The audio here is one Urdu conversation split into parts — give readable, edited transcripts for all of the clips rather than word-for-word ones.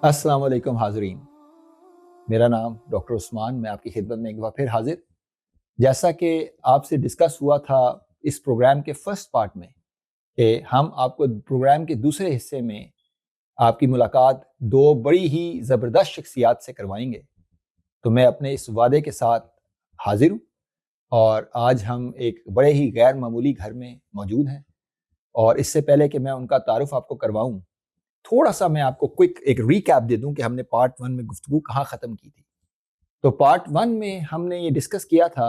السلام علیکم حاضرین، میرا نام ڈاکٹر عثمان، میں آپ کی خدمت میں ایک بار پھر حاضر۔ جیسا کہ آپ سے ڈسکس ہوا تھا اس پروگرام کے فرسٹ پارٹ میں کہ ہم آپ کو پروگرام کے دوسرے حصے میں آپ کی ملاقات دو بڑی ہی زبردست شخصیات سے کروائیں گے، تو میں اپنے اس وعدے کے ساتھ حاضر ہوں اور آج ہم ایک بڑے ہی غیر معمولی گھر میں موجود ہیں۔ اور اس سے پہلے کہ میں ان کا تعارف آپ کو کرواؤں، تھوڑا سا میں آپ کو کوئک ایک ریکیپ دے دوں کہ ہم نے پارٹ 1 میں گفتگو کہاں ختم کی تھی۔ تو پارٹ 1 میں ہم نے یہ ڈسکس کیا تھا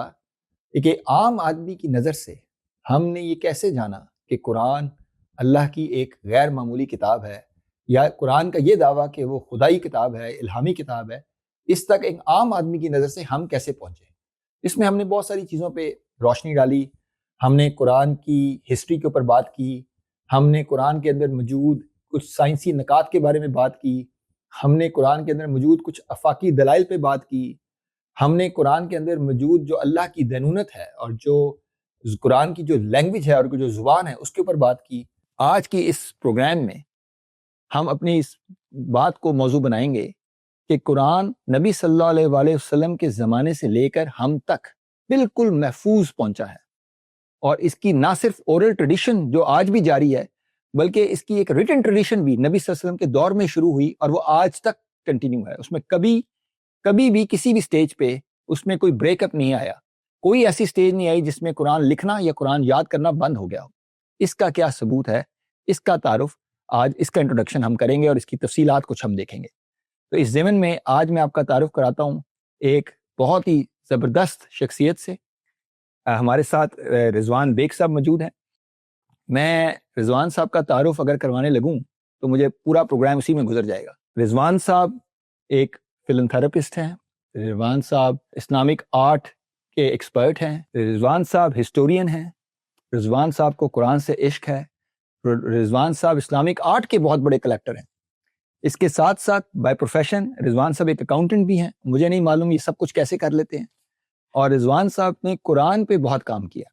کہ عام آدمی کی نظر سے ہم نے یہ کیسے جانا کہ قرآن اللہ کی ایک غیر معمولی کتاب ہے، یا قرآن کا یہ دعویٰ کہ وہ خدائی کتاب ہے، الہامی کتاب ہے، اس تک ایک عام آدمی کی نظر سے ہم کیسے پہنچے۔ اس میں ہم نے بہت ساری چیزوں پہ روشنی ڈالی، ہم نے قرآن کی ہسٹری کے اوپر بات کی، ہم نے قرآن کے اندر موجود کچھ سائنسی نکات کے بارے میں بات کی، ہم نے قرآن کے اندر موجود کچھ آفاقی دلائل پہ بات کی، ہم نے قرآن کے اندر موجود جو اللہ کی دینونت ہے اور جو قرآن کی جو لینگویج ہے اور جو زبان ہے اس کے اوپر بات کی۔ آج کی اس پروگرام میں ہم اپنی اس بات کو موضوع بنائیں گے کہ قرآن نبی صلی اللہ علیہ وآلہ وسلم کے زمانے سے لے کر ہم تک بالکل محفوظ پہنچا ہے، اور اس کی نہ صرف اورل ٹریڈیشن جو آج بھی جاری ہے، بلکہ اس کی ایک ریٹن ٹریڈیشن بھی نبی صلی اللہ علیہ وسلم کے دور میں شروع ہوئی اور وہ آج تک کنٹینیو ہے۔ اس میں کبھی بھی کسی بھی سٹیج پہ اس میں کوئی بریک اپ نہیں آیا، کوئی ایسی سٹیج نہیں آئی جس میں قرآن لکھنا یا قرآن یاد کرنا بند ہو گیا ہو۔ اس کا کیا ثبوت ہے، اس کا تعارف آج، اس کا انٹروڈکشن ہم کریں گے اور اس کی تفصیلات کچھ ہم دیکھیں گے۔ تو اس ضمن میں آج میں آپ کا تعارف کراتا ہوں ایک بہت ہی زبردست شخصیت سے۔ ہمارے ساتھ رضوان بیگ صاحب موجود ہیں۔ میں رضوان صاحب کا تعارف اگر کروانے لگوں تو مجھے پورا پروگرام اسی میں گزر جائے گا۔ رضوان صاحب ایک فلنتھراپسٹ ہیں، رضوان صاحب اسلامک آرٹ کے ایکسپرٹ ہیں، رضوان صاحب ہسٹورین ہیں، رضوان صاحب کو قرآن سے عشق ہے، رضوان صاحب اسلامک آرٹ کے بہت بڑے کلیکٹر ہیں۔ اس کے ساتھ ساتھ بائی پروفیشن رضوان صاحب ایک اکاؤنٹنٹ بھی ہیں۔ مجھے نہیں معلوم یہ سب کچھ کیسے کر لیتے ہیں۔ اور رضوان صاحب نے قرآن پہ بہت کام کیا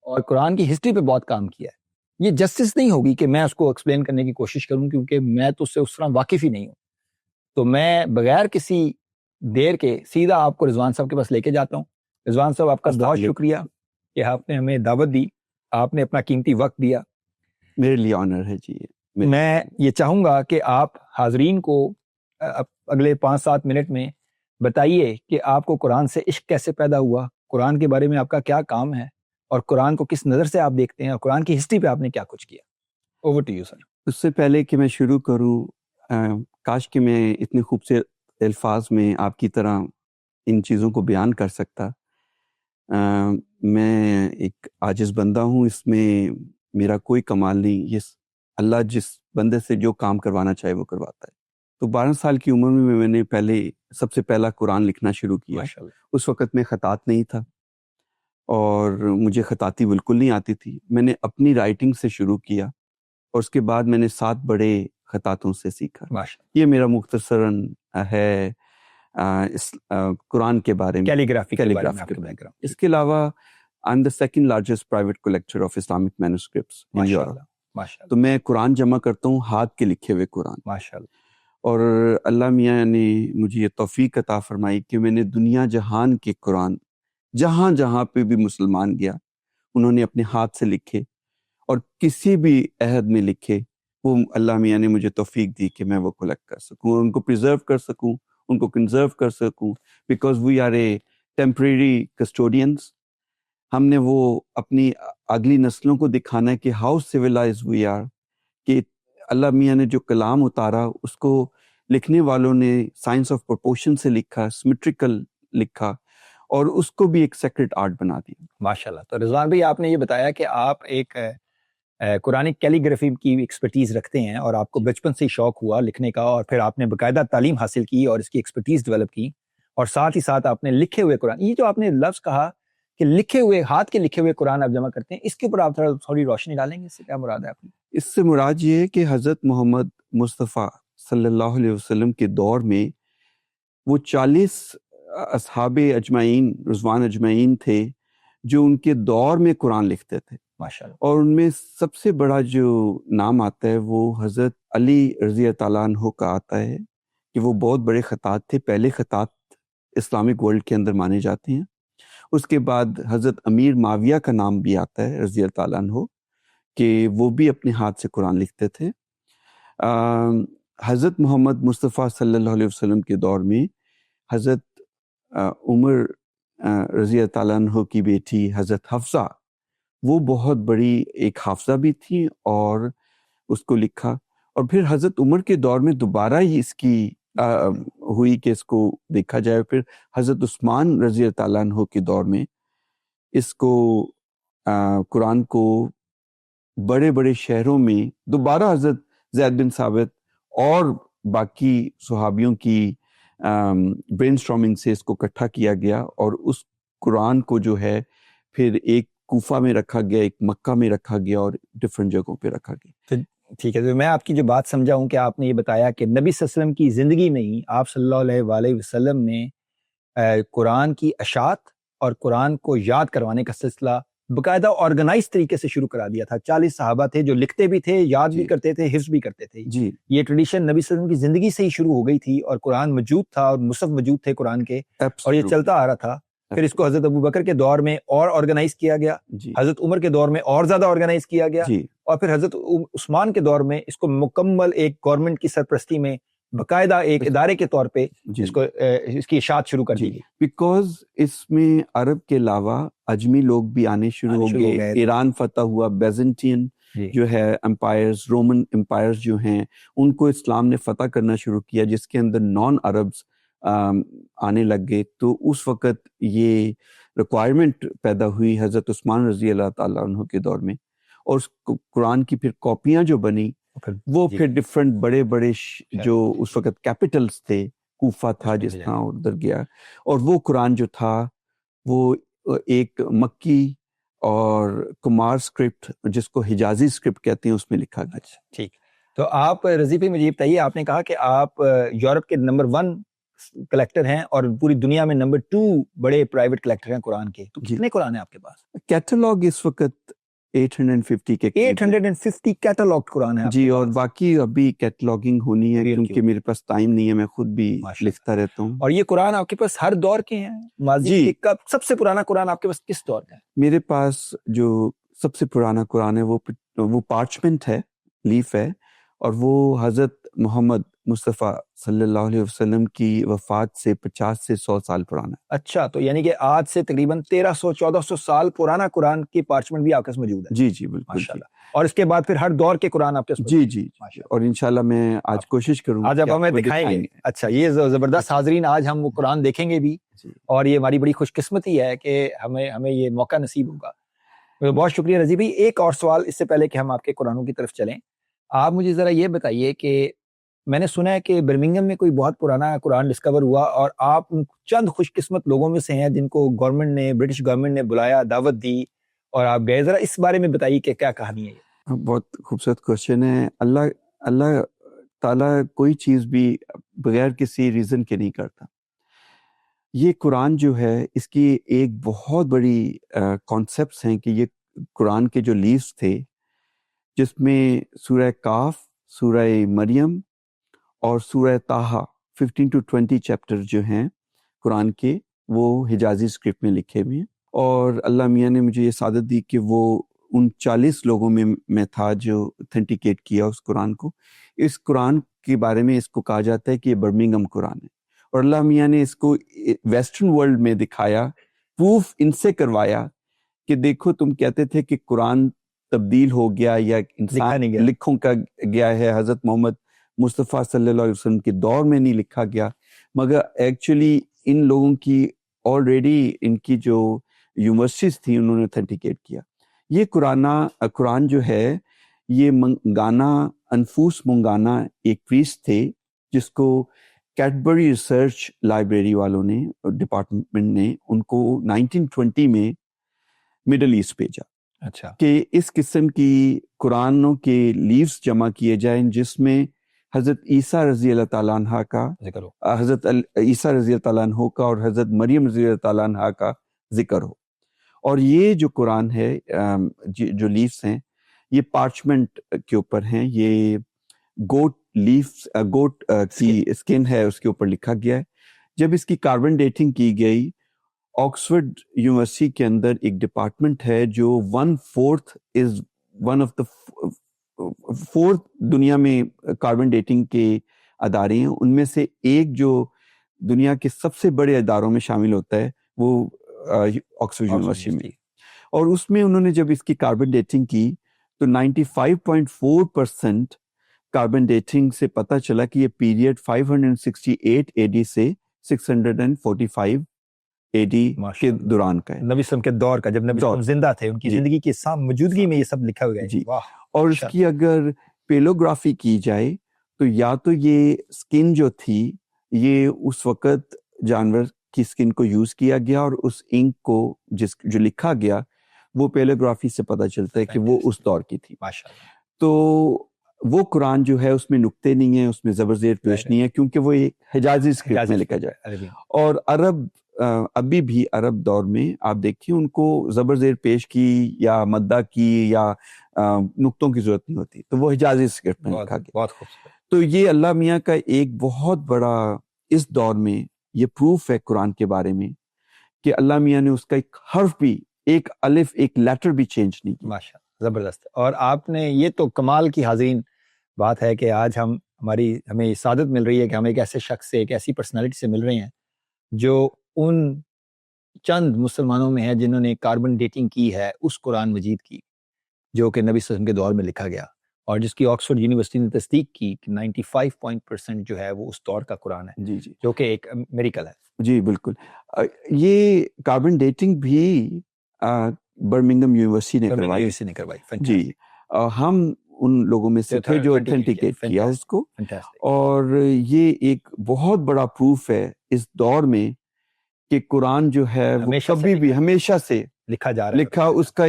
اور قرآن کی ہسٹری پہ بہت کام کیا ہے۔ یہ جسٹس نہیں ہوگی کہ میں اس کو ایکسپلین کرنے کی کوشش کروں، کیونکہ میں تو اس سے اس طرح واقف ہی نہیں ہوں۔ تو میں بغیر کسی دیر کے سیدھا آپ کو رضوان صاحب کے پاس لے کے جاتا ہوں۔ رضوان صاحب، آپ کا بہت شکریہ کہ آپ نے ہمیں دعوت دی، آپ نے اپنا قیمتی وقت دیا۔ میرے لیے آنر ہے جی۔ میں یہ چاہوں گا کہ آپ حاضرین کو اگلے 5-7 منٹ میں بتائیے کہ آپ کو قرآن سے عشق کیسے پیدا ہوا، قرآن کے بارے میں آپ کا کیا کام ہے، اور قرآن کو کس نظر سے آپ دیکھتے ہیں، اور قرآن کی ہسٹری پہ آپ نے کیا کچھ کیا۔ Over to you sir. اس سے پہلے کہ میں شروع کروں، کاش کہ میں اتنے خوبصورت الفاظ میں آپ کی طرح ان چیزوں کو بیان کر سکتا۔ میں ایک عاجز بندہ ہوں، اس میں میرا کوئی کمال نہیں۔ یہ اللہ جس بندے سے جو کام کروانا چاہے وہ کرواتا ہے۔ تو 12 سال کی عمر میں نے سب سے پہلا قرآن لکھنا شروع کیا۔ اس وقت میں خطاط نہیں تھا اور مجھے خطاطی بالکل نہیں آتی تھی۔ میں نے اپنی رائٹنگ سے شروع کیا اور اس کے بعد میں نے 7 بڑے خطاطوں سے سیکھا۔ یہ میرا مختصراً ہے قرآن کے بارے میں، کیلیگرافی کے بارے میں۔ اس کے علاوہ I'm the second largest private collector of Islamic manuscripts in Europe۔ تو میں قرآن جمع کرتا ہوں، ہاتھ کے لکھے ہوئے قرآن۔ ماشاءاللہ۔ اور اللہ میاں نے مجھے یہ توفیق عطا فرمائی کہ میں نے دنیا جہان کے قرآن جہاں جہاں پہ بھی مسلمان گیا انہوں نے اپنے ہاتھ سے لکھے، اور کسی بھی عہد میں لکھے، وہ اللہ میاں نے مجھے توفیق دی کہ میں وہ کلیکٹ کر سکوں، ان کو پریزرو کر سکوں، ان کو کنزرو کر سکوں، because we are a temporary custodians. ہم نے وہ اپنی اگلی نسلوں کو دکھانا ہے کہ ہاؤ سویلائز وی آر، کہ اللہ میاں نے جو کلام اتارا اس کو لکھنے والوں نے سائنس آف پرپورشن سے لکھا، سیمیٹریکل لکھا، اور اس کو بھی ایک سیکرٹ آرٹ بنا دیا۔ ماشاءاللہ۔ تو رضوان بھائی، آپ نے یہ بتایا کہ آپ ایک قرآن کیلیگرافی کی ایکسپرٹیز رکھتے ہیں، اور آپ کو بچپن سے شوق ہوا لکھنے کا، اور پھر آپ نے باقاعدہ تعلیم حاصل کی اور اس کی ایکسپرٹیز ڈیولپ کی، اور ساتھ ہی ساتھ آپ نے لکھے ہوئے قرآن، یہ جو آپ نے لفظ کہا کہ لکھے ہوئے، ہاتھ کے لکھے ہوئے قرآن آپ جمع کرتے ہیں، اس کے اوپر آپ تھوڑی روشنی ڈالیں گے، اس سے کیا مراد ہے آپ نے؟ اس سے مراد یہ ہے کہ حضرت محمد مصطفیٰ صلی اللہ علیہ وسلم کے دور میں وہ 40 اصحاب اجمعین، رضوان اجمعین تھے جو ان کے دور میں قرآن لکھتے تھے، ماشاءاللہ۔ اور ان میں سب سے بڑا جو نام آتا ہے وہ حضرت علی رضی اللہ تعالیٰ عنہ کا آتا ہے کہ وہ بہت بڑے خطاط تھے، پہلے خطاط اسلامک ورلڈ کے اندر مانے جاتے ہیں۔ اس کے بعد حضرت امیر معاویہ کا نام بھی آتا ہے رضی اللہ تعالیٰ عنہ، کہ وہ بھی اپنے ہاتھ سے قرآن لکھتے تھے۔ حضرت محمد مصطفیٰ صلی اللہ علیہ وسلم کے دور میں حضرت عمر رضی اللہ تعالیٰ عنہ کی بیٹی حضرت حفصہ، وہ بہت بڑی ایک حافظہ بھی تھی اور اس کو لکھا، اور پھر حضرت عمر کے دور میں دوبارہ ہی اس کی ہوئی کہ اس کو دیکھا جائے، پھر حضرت عثمان رضی اللہ تعالیٰ عنہ کے دور میں اس کو قرآن کو بڑے بڑے شہروں میں دوبارہ حضرت زید بن ثابت اور باقی صحابیوں کی برین اسٹارمنگ سے اس کو اکٹھا کیا گیا، اور اس قرآن کو جو ہے پھر ایک کوفہ میں رکھا گیا، ایک مکہ میں رکھا گیا، اور ڈفرینٹ جگہوں پہ رکھا گیا۔ ٹھیک ہے، تو میں آپ کی جو بات سمجھا ہوں کہ آپ نے یہ بتایا کہ نبی صلی اللہ علیہ وسلم کی زندگی میں ہی آپ صلی اللہ علیہ وآلہ وسلم نے قرآن کی اشاعت اور قرآن کو یاد کروانے کا سلسلہ باقاعدہ آرگنائز طریقے سے شروع کرا دیا تھا۔ 40 صحابہ تھے جو لکھتے بھی تھے، یاد بھی کرتے تھے، حفظ بھی کرتے تھے۔ جی، یہ ٹریڈیشن نبی صلی اللہ علیہ وسلم کی زندگی سے ہی شروع ہو گئی تھی، اور قرآن موجود تھا اور مصحف موجود تھے قرآن کے، اور یہ چلتا آ رہا تھا۔ پھر اس کو حضرت ابوبکر کے دور میں اور آرگنائز کیا گیا، حضرت عمر کے دور میں اور زیادہ آرگنائز کیا گیا، اور پھر حضرت عثمان کے دور میں اس کو مکمل ایک گورنمنٹ کی سرپرستی میں باقاعدہ ایک ادارے کے طور پہ اس کی اشاعت شروع کر دی گئی۔ بیکاز اس میں عرب کے علاوہ اجمی لوگ بھی آنے شروع ہو گئے، ایران فتح ہوا، بیزنٹین جو ہے امپائرز، رومن امپائرز جو ہیں ان کو اسلام نے فتح کرنا شروع کیا، جس کے اندر نان عربز آنے لگ گئے۔ تو اس وقت یہ ریکوائرمنٹ پیدا ہوئی حضرت عثمان رضی اللہ تعالیٰ عنہ کے دور میں، اور اس قرآن کی پھر کاپیاں جو بنی وہ پھر ڈفرینٹ بڑے بڑے جو اس وقت کیپٹلز تھے، کوفہ تھا جس طرح ادھر گیا، اور وہ قرآن جو تھا وہ ایک مکی اور کمار اسکرپٹ جس کو حجازی اسکرپٹ کہتے ہیں اس میں لکھا گیا۔ ٹھیک، تو آپ رضی بھائی مجھے بتائیے، آپ نے کہا کہ آپ یورپ کے نمبر 1 کلیکٹر ہیں اور پوری دنیا میں نمبر 2 بڑے پرائیویٹ کلیکٹر ہیں قرآن کے، تو کتنے قرآن ہیں آپ کے پاس؟ کیٹالوگ اس وقت 850 کے 850 کیٹالوگ قرآن ہے جی، اور باقی ابھی کیٹلاگنگ ہونی ہے کیونکہ میرے پاس ٹائم نہیں ہے، میں خود بھی لکھتا رہتا ہوں۔ اور یہ قرآن آپ کے پاس ہر دور کے ہیں؟ ماضی کے کب سب سے پرانا قرآن آپ کے پاس کس دور کا ہے؟ میرے پاس جو سب سے پرانا قرآن ہے وہ پارچمنٹ ہے، لیف ہے، اور وہ حضرت محمد مصطفیٰ صلی اللہ علیہ وسلم کی وفات سے 50 سے 100 سال پرانا ہے۔ اچھا، تو یعنی کہ آج سے تقریباً 1300-1400 سال پرانا قرآن کی پارچمنٹ بھی آپ کے پاس موجود ہے؟ جی جی بالکل، ماشاءاللہ۔ اور اس کے بعد پھر ہر دور کے قرآن آپ کے پاس؟ جی جی، اور انشاءاللہ میں آج کوشش کروں گا، آج آپ ہمیں دکھائیں گے۔ اچھا، یہ زبردست حاضرین، آج ہم وہ قرآن دیکھیں گے بھی، اور یہ ہماری بڑی خوش قسمتی ہے کہ ہمیں یہ موقع نصیب ہوگا۔ بہت شکریہ رضی بھائی۔ ایک اور سوال اس سے پہلے کہ ہم آپ کے قرآنوں کی طرف چلیں، آپ مجھے ذرا یہ بتائیے کہ میں نے سنا ہے کہ برمنگھم میں کوئی بہت پرانا قرآن ڈسکور ہوا، اور آپ چند خوش قسمت لوگوں میں سے ہیں جن کو گورنمنٹ نے، برٹش گورنمنٹ نے بلایا، دعوت دی، اور آپ گئے۔ ذرا اس بارے میں بتائیے کہ کیا کہانی ہے یہ؟ بہت خوبصورت کوشچن ہے۔ اللہ تعالیٰ کوئی چیز بھی بغیر کسی ریزن کے نہیں کرتا۔ یہ قرآن جو ہے اس کی ایک بہت بڑی کانسیپٹس ہیں کہ یہ قرآن کے جو لیفز تھے، جس میں سورہ کاف، سورہ مریم اور سورہ طٰہٰ 15 to 20 چیپٹر جو ہیں قرآن کے، وہ حجازی اسکرپٹ میں لکھے ہوئے ہیں، اور اللہ میاں نے مجھے یہ سعادت دی کہ وہ ان 40 لوگوں میں تھا جو اتھینٹیکیٹ کیا اس قرآن کو۔ اس قرآن کے بارے میں اس کو کہا جاتا ہے کہ یہ برمنگھم قرآن ہے، اور اللہ میاں نے اس کو ویسٹرن ورلڈ میں دکھایا، پروف ان سے کروایا کہ دیکھو تم کہتے تھے کہ قرآن تبدیل ہو گیا یا انسان لکھوں کا گیا ہے، حضرت محمد مصطفیٰ صلی اللہ علیہ وسلم کے دور میں نہیں لکھا گیا، مگر ایکچولی ان لوگوں کی آلریڈی ان کی جو یونیورسٹیز تھیں انہوں نے اتھینٹیکیٹ کیا۔ یہ قرآن جو ہے یہ منگانا، انفوس منگانا ایک پریسٹ تھے جس کو کیڈبری ریسرچ لائبریری والوں نے، ڈپارٹمنٹ نے ان کو 1920 میں مڈل ایسٹ بھیجا، اچھا، کہ اس قسم کی قرآنوں کے لیوز جمع کیے جائیں جس میں حضرت عیسیٰ رضی اللہ تعالیٰ عنہ کا ذکر ہو، حضرت عیسیٰ رضی اللہ تعالیٰ عنہ کا اور حضرت مریم رضی اللہ تعالیٰ عنہ کا ذکر ہو۔ اور یہ جو قرآن ہے، جو لیوز ہیں، یہ پارچمنٹ کے اوپر ہیں، یہ گوٹ لیف گوٹ کی اسکن ہے اس کے اوپر لکھا گیا ہے. جب اس کی کاربن ڈیٹنگ کی گئی، آکسفورڈ یونیورسٹی کے اندر ایک ڈپارٹمنٹ ہے جو 1/4 از ون آف دا 4 دنیا میں کاربن ڈیٹنگ کے ادارے ہیں. ان میں سے ایک جو دنیا کے سب سے بڑے اداروں میں شامل ہوتا ہے وہ آکسفورڈ یونیورسٹی میں. اور اس میں انہوں نے جب اس کی کاربن ڈیٹنگ کی تو 95.4% کاربن ڈیٹنگ سے پتہ چلا کہ یہ پیریڈ 568 AD سے 645 AD کے دوران کا ہے، نبی وسلم کے دور کا، جب نبی وسلم زندہ تھے، ان کی زندگی کی موجودگی میں یہ سب لکھا ہوا ہے. جی. اور اس کی اگر پیلوگرافی کی جائے تو یا تو یہ سکن جو تھی یہ اس وقت جانور کی سکن کو یوز کیا گیا، اور اس انک کو جو لکھا گیا وہ پیلوگرافی سے پتہ چلتا ہے کہ وہ اس دور کی تھی. تو وہ قرآن جو ہے اس میں نقطے نہیں ہیں، اس میں زبر زیر پیش نہیں ہے، کیونکہ وہ ایک حجازی اسکرپٹ میں لکھا جائے. اور عرب ابھی بھی عرب دور میں آپ دیکھیں ان کو زبر زیر پیش کی یا مدہ کی یا نقطوں کی ضرورت نہیں ہوتی، تو وہ حجازی اسکرپٹ میں لکھا گیا. بہت خوبصورت. تو یہ اللہ میاں کا ایک بہت بڑا اس دور میں یہ پروف ہے قرآن کے بارے میں کہ اللہ میاں نے اس کا ایک حرف بھی، ایک الف، ایک لیٹر بھی چینج نہیں کیا. ماشاءاللہ، زبردست. اور آپ نے یہ تو کمال کی حاضرین بات ہے کہ آج ہمیں سعادت مل رہی ہے کہ ہم ایک ایسے شخص سے، ایک ایسی پرسنالٹی سے مل رہے ہیں جو ان چند مسلمانوں میں ہے جنہوں نے کاربن ڈیٹنگ کی ہے اس قرآن مجید کی جو کہ نبی صلی اللہ علیہ وسلم کے دور میں لکھا گیا، اور جس کی آکسفورڈ یونیورسٹی نے تصدیق کی کہ 95% جو ہے وہ اس دور کا قرآن ہے. جی جی، جو کہ ایک میریکل ہے. جی بالکل. یہ کاربن ڈیٹنگ بھی برمنگھم یونیورسٹی نے کروائی. جی، ہم ان لوگوں میں سے تھے جو اتھینٹیکیٹ کیا اس کو. اور یہ ایک بہت بڑا پروف ہے اس دور میں کہ قرآن جو ہے وہ کبھی بھی ہمیشہ سے لکھا جا رہا ہے، لکھا، اس کا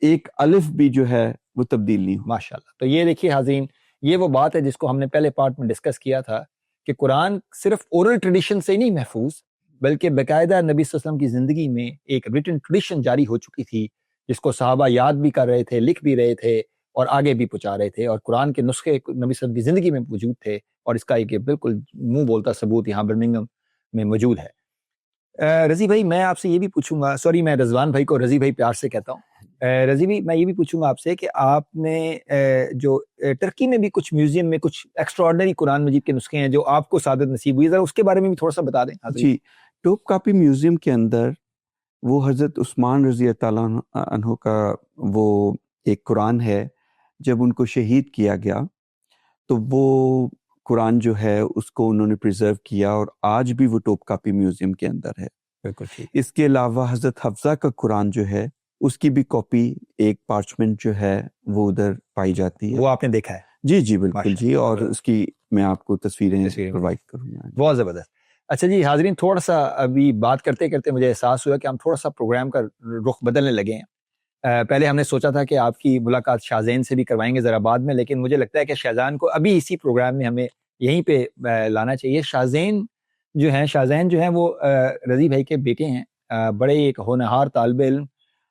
ایک الف بھی جو ہے وہ تبدیل نہیں ہوا. ماشاءاللہ. تو یہ دیکھیے حاضرین، یہ وہ بات ہے جس کو ہم نے پہلے پارٹ میں ڈسکس کیا تھا کہ قرآن صرف اورل ٹریڈیشن سے نہیں محفوظ، بلکہ باقاعدہ نبی صلی اللہ علیہ وسلم کی زندگی میں ایک ریٹن ٹریڈیشن جاری ہو چکی تھی جس کو صحابہ یاد بھی کر رہے تھے، لکھ بھی رہے تھے اور آگے بھی پہنچا رہے تھے. اور قرآن کے نسخے نبی صلی اللہ علیہ وسلم کی زندگی میں موجود تھے، اور اس کا ایک بالکل منہ بولتا ثبوت یہاں برمنگھم میں موجود ہے. رضی بھائی، میں آپ سے یہ بھی پوچھوں گا، سوری میں رضوان بھائی کو رضی بھائی پیار سے کہتا ہوں. رضی بھائی، میں یہ بھی پوچھوں گا آپ سے کہ آپ نے جو ترکی میں بھی کچھ میوزیم میں کچھ ایکسٹراڈنری قرآن مجید کے نسخے ہیں جو آپ کو سعادت نصیب ہوئی، ذرا اس کے بارے میں بھی تھوڑا سا بتا دیں. جی، ٹوپ کاپی میوزیم کے اندر وہ حضرت عثمان رضی اللہ تعالیٰ عنہ کا وہ ایک قرآن ہے. جب ان کو شہید کیا گیا تو وہ قرآن جو ہے اس کو انہوں نے پریزرو کیا، اور آج بھی وہ ٹوپ کاپی میوزیم کے اندر ہے. بالکل ٹھیک. اس کے علاوہ حضرت حفصہ کا قرآن جو ہے اس کی بھی کاپی، ایک پارچمنٹ جو ہے وہ ادھر پائی جاتی ہے. وہ آپ نے دیکھا ہے؟ جی جی بالکل جی، اور اس کی میں آپ کو تصویریں پرووائڈ کروں گا. بہت زبردست. اچھا جی حاضرین، تھوڑا سا ابھی بات کرتے کرتے مجھے احساس ہوا کہ ہم تھوڑا سا پروگرام کا رخ بدلنے لگے ہیں. پہلے ہم نے سوچا تھا کہ آپ کی ملاقات شاہزین سے بھی کروائیں گے ذرا بعد میں، لیکن مجھے لگتا ہے کہ شاہجہان کو ابھی اسی پروگرام میں ہمیں یہیں پہ لانا چاہیے. شاہزین جو ہیں وہ رضی بھائی کے بیٹے ہیں، بڑے ایک ہونہار طالب علم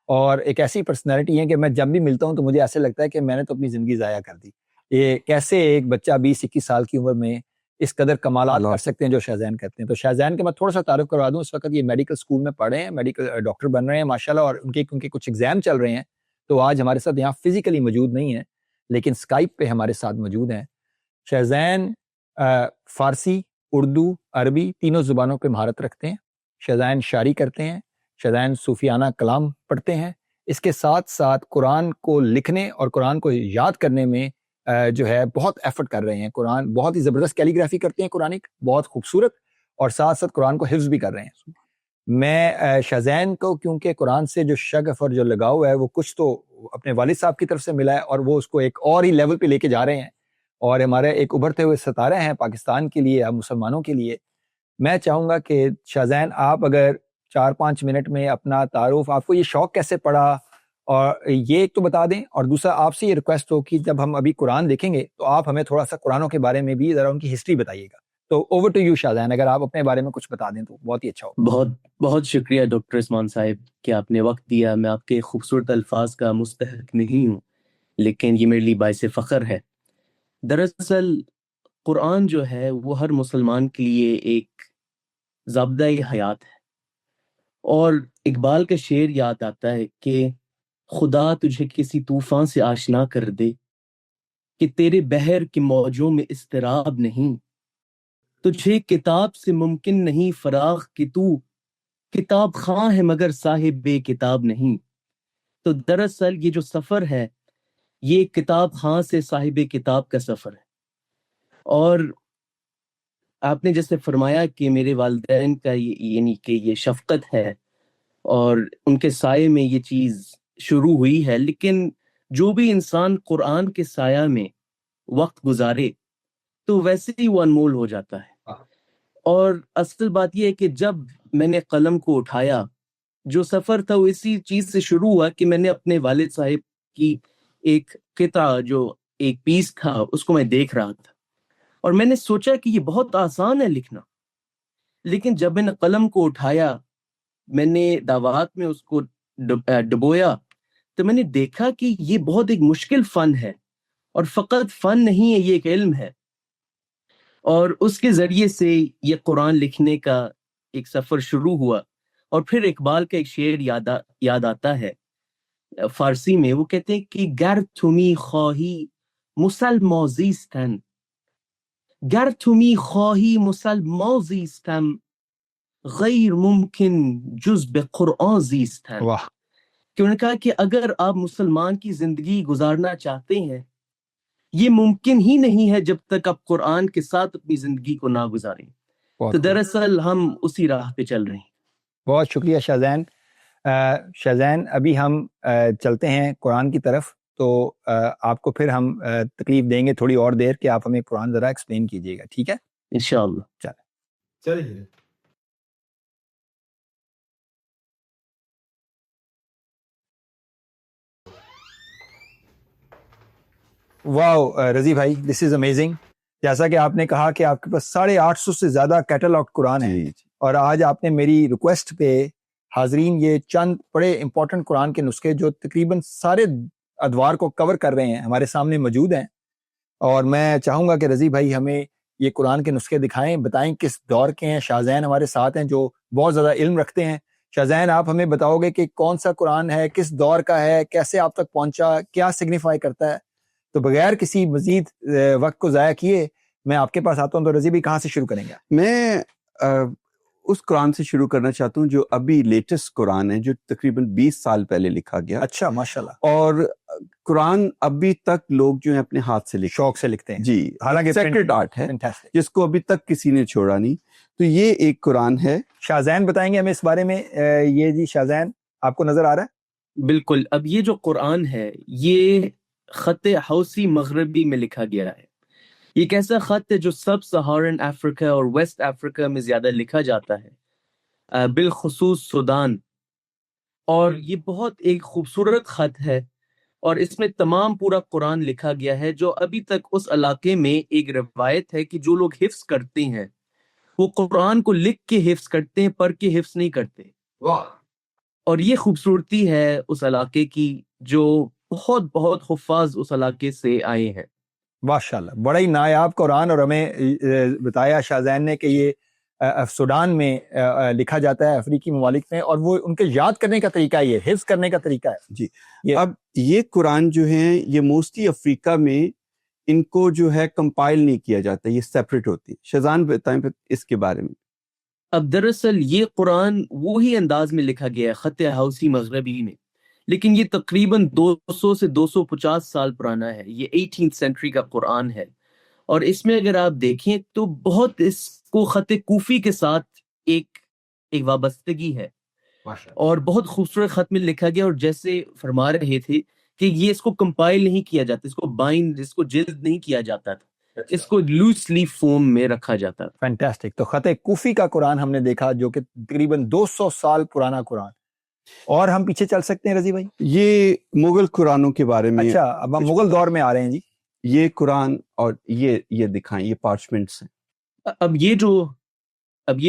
اور ایک ایسی پرسنالٹی ہیں کہ میں جب بھی ملتا ہوں تو مجھے ایسے لگتا ہے کہ میں نے تو اپنی زندگی ضائع کر دی. یہ کیسے ایک بچہ 20-21 سال کی عمر میں اس قدر کمالات کر سکتے ہیں جو شاہزین کرتے ہیں. تو شاہزین کے میں تھوڑا سا تعارف کروا دوں. اس وقت یہ میڈیکل اسکول میں پڑھ رہے ہیں، میڈیکل ڈاکٹر بن رہے ہیں ماشاءاللہ، اور ان کے کچھ ایگزام چل رہے ہیں تو آج ہمارے ساتھ یہاں فزیکلی موجود نہیں ہیں لیکن اسکائپ پہ ہمارے ساتھ موجود ہیں. شاہزین فارسی، اردو، عربی تینوں زبانوں پہ مہارت رکھتے ہیں. شاہزین شاعری کرتے ہیں، شاہزین صوفیانہ کلام پڑھتے ہیں. اس کے ساتھ ساتھ قرآن کو لکھنے اور قرآن کو یاد کرنے میں جو ہے بہت ایفرٹ کر رہے ہیں. قرآن بہت ہی زبردست کیلیگرافی کرتے ہیں قرآنک، بہت خوبصورت، اور ساتھ ساتھ قرآن کو حفظ بھی کر رہے ہیں. میں شاہزین کو کیونکہ قرآن سے جو شغف اور جو لگاؤ ہے وہ کچھ تو اپنے والد صاحب کی طرف سے ملا ہے، اور وہ اس کو ایک اور ہی لیول پہ لے کے جا رہے ہیں، اور ہمارے ایک ابھرتے ہوئے ستارے ہیں پاکستان کے لیے، ہم مسلمانوں کے لیے. میں چاہوں گا کہ شاہزین آپ اگر 4-5 منٹ میں اپنا تعارف، آپ کو یہ شوق کیسے پڑا اور یہ ایک تو بتا دیں، اور دوسرا آپ سے یہ ریکویسٹ ہو کہ جب ہم ابھی قرآن دیکھیں گے تو آپ ہمیں تھوڑا سا قرآنوں کے بارے میں بھی ذرا ان کی ہسٹری بتائیے گا. تو اوور ٹو یو شاہزین، اگر آپ اپنے بارے میں کچھ بتا دیں تو بہت ہی اچھا ہو. بہت بہت شکریہ ڈاکٹر عثمان صاحب کہ آپ نے وقت دیا. میں آپ کے خوبصورت الفاظ کا مستحق نہیں ہوں، لیکن یہ میرے لیے باعث فخر ہے. دراصل قرآن جو ہے وہ ہر مسلمان کے لیے ایک ضابطۂ حیات ہے، اور اقبال کا شعر یاد آتا ہے کہ خدا تجھے کسی طوفان سے آشنا کر دے کہ تیرے بحر کی موجوں میں اضطراب نہیں، تجھے کتاب سے ممکن نہیں فراغ کہ تو کتاب خواں ہے مگر صاحب بے کتاب نہیں۔ تو دراصل یہ جو سفر ہے یہ کتاب خواں سے صاحب کتاب کا سفر ہے۔ اور آپ نے جیسے فرمایا کہ میرے والدین کا یعنی کہ یہ شفقت ہے اور ان کے سائے میں یہ چیز شروع ہوئی ہے، لیکن جو بھی انسان قرآن کے سایہ میں وقت گزارے تو ویسے ہی وہ انمول ہو جاتا ہے۔ اور اصل بات یہ ہے کہ جب میں نے قلم کو اٹھایا، جو سفر تھا وہ اسی چیز سے شروع ہوا کہ میں نے اپنے والد صاحب کی ایک قطعہ جو ایک پیس تھا اس کو میں دیکھ رہا تھا، اور میں نے سوچا کہ یہ بہت آسان ہے لکھنا، لیکن جب میں نے قلم کو اٹھایا، میں نے دعوات میں اس کو ڈبویا، تو میں نے دیکھا کہ یہ بہت ایک مشکل فن ہے، اور فقط فن نہیں ہے، یہ ایک علم ہے۔ اور اس کے ذریعے سے یہ قرآن لکھنے کا ایک سفر شروع ہوا۔ اور پھر اقبال کا ایک شعر یاد آتا ہے فارسی میں، وہ کہتے ہیں کہ گر تمی خواہی مسلمان زیستن، گر تمی خواہی مسلمان زیستم، غیر ممکن جز بے قرآن زیستن۔ واہ، کہ انہوں نے کہا کہ اگر آپ مسلمان کی زندگی گزارنا چاہتے ہیں، یہ ممکن ہی نہیں ہے جب تک آپ قرآن کے ساتھ اپنی زندگی کو نہ گزاریں۔ بہت تو خوب۔ دراصل ہم اسی راہ پہ چل رہے ہیں۔ بہت شکریہ شاہزین۔ شاہزین ابھی ہم چلتے ہیں قرآن کی طرف، تو آپ کو پھر ہم تکلیف دیں گے تھوڑی اور دیر کہ آپ ہمیں قرآن ذرا ایکسپلین کیجیے گا، ٹھیک ہے؟ انشاءاللہ۔ چلیے۔ واو رضی بھائی، دس از امیزنگ۔ جیسا کہ آپ نے کہا کہ آپ کے پاس 850 سے زیادہ کیٹلاگ قرآن ہے، اور آج آپ نے میری ریکویسٹ پہ حاضرین یہ چند بڑے امپورٹنٹ قرآن کے نسخے جو تقریباً سارے ادوار کو کور کر رہے ہیں ہمارے سامنے موجود ہیں، اور میں چاہوں گا کہ رضی بھائی ہمیں یہ قرآن کے نسخے دکھائیں، بتائیں کس دور کے ہیں۔ شاہزین ہمارے ساتھ ہیں جو بہت زیادہ علم رکھتے ہیں۔ شاہزین، آپ ہمیں بتاؤ گے کہ کون سا قرآن ہے، کس دور کا ہے، کیسے آپ تک پہنچا، کیا سگنیفائی کرتا ہے؟ تو بغیر کسی مزید وقت کو ضائع کیے میں آپ کے پاس آتا ہوں۔ تو رضی بھی کہاں سے شروع کریں گے؟ میں اس قرآن سے شروع کرنا چاہتا ہوں جو ابھی لیٹسٹ قرآن ہے، جو تقریباً 20 سال پہلے لکھا گیا۔ اچھا، ماشاءاللہ۔ اور قرآن ابھی تک لوگ جو ہیں اپنے ہاتھ سے شوق سے لکھتے ہیں، جی، حالانکہ سیکرڈ آرٹ ہے fantastic۔ جس کو ابھی تک کسی نے چھوڑا نہیں۔ تو یہ ایک قرآن ہے۔ شاہزین بتائیں گے ہمیں اس بارے میں؟ یہ جی شاہزین آپ کو نظر آ رہا ہے؟ بالکل۔ اب یہ جو قرآن ہے یہ خط حوثی مغربی میں لکھا گیا ہے۔ یہ ایک ایسا خط ہے جو سب سہارن افریقہ اور ویسٹ افریقہ میں زیادہ لکھا جاتا ہے، بالخصوص سودان۔ اور یہ بہت ایک خوبصورت خط ہے، اور اس میں تمام پورا قرآن لکھا گیا ہے، جو ابھی تک اس علاقے میں ایک روایت ہے کہ جو لوگ حفظ کرتے ہیں وہ قرآن کو لکھ کے حفظ کرتے ہیں، پڑھ کے حفظ نہیں کرتے۔ اور یہ خوبصورتی ہے اس علاقے کی، جو بہت بہت حفاظ اس علاقے سے آئے ہیں۔ ماشاءاللہ، بڑا ہی نایاب قرآن۔ اور ہمیں بتایا شاہزین نے کہ یہ سوڈان میں لکھا جاتا ہے، افریقی ممالک میں، اور وہ ان کے یاد کرنے کا طریقہ، یہ حفظ کرنے کا طریقہ ہے۔ جی، اب یہ قرآن جو ہیں یہ موسٹلی افریقہ میں ان کو جو ہے کمپائل نہیں کیا جاتا، یہ سیپریٹ ہوتی ہے۔ شہزان بتائیں اس کے بارے میں۔ اب دراصل یہ قرآن وہی انداز میں لکھا گیا ہے، خط حوثی مغربی میں، لیکن یہ تقریباً 200 سے 250 سال پرانا ہے۔ یہ 18th سینچری کا قرآن ہے، اور اس میں اگر آپ دیکھیں تو بہت اس کو خط کوفی کے ساتھ ایک وابستگی ہے، اور بہت خوبصورت خط میں لکھا گیا۔ اور جیسے فرما رہے تھے کہ یہ اس کو کمپائل نہیں کیا جاتا، اس کو بائنڈ، اس کو جلد نہیں کیا جاتا تھا، اس کو لوسلی فارم میں رکھا جاتا تھا۔ فینٹاسٹک۔ تو خط کوفی کا قرآن ہم نے دیکھا جو کہ تقریباً 200 سال پرانا قرآن۔ اور ہم پیچھے چل سکتے ہیں رضی بھائی؟ یہ مغل قرآنوں کے بارے میں۔ اچھا، اب ہم مغل دور میں آ رہے ہیں۔ جی، یہ قرآن اور یہ دکھائیں، یہ پارچمنٹس ہیں۔ اب یہ